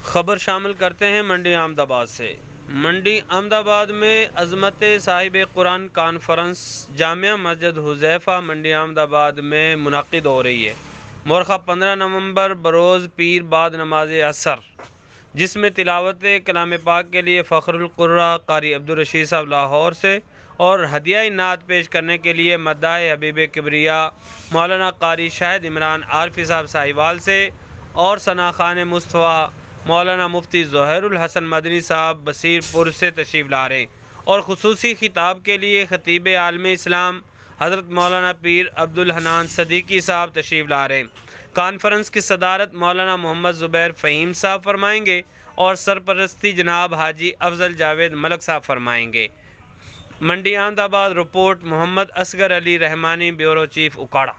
खबर शामिल करते हैं मंडी अहमदाबाद से। मंडी अहमदाबाद में अज़मत साहिब कुरान कॉन्फ्रेंस जामिया मस्जिद हुज़ैफ़ा मंडी अहमदाबाद में मुनक़िद हो रही है। मोरखा 15 नवंबर बरोज़ पीर बाद नमाज असर, जिसमें तिलावत कलाम पाक के लिए फ़खरुल क़ुर्रा कारी अब्दुल रशीद साहब लाहौर से और हदिया नात पेश करने के लिए मद्दाए हबीब किबरिया मौलाना कारी शाहिद इमरान आरफी साहब साहिवाल से और सना खान मुस्तफ़ा मौलाना मुफ्ती ज़ोहरुल हसन मदनी साहब बसीरपुर से तशरीफ़ ला रहे और ख़ुसूसी खिताब के लिए ख़तीब आलम इस्लाम हज़रत मौलाना पीर अब्दुल हनान सदीकी साहब तशरीफ़ ला रहे। कॉन्फ्रेंस की सदारत मौलाना मोहम्मद ज़ुबैर फ़हीम साहब फरमाएँगे और सरपरस्ती जनाब हाजी अफजल जावेद मलक साहब फरमाएँगे। Mandi Ahmadabad report Mohammad Asghar Ali Rahmani, bureau chief उकाड़ा।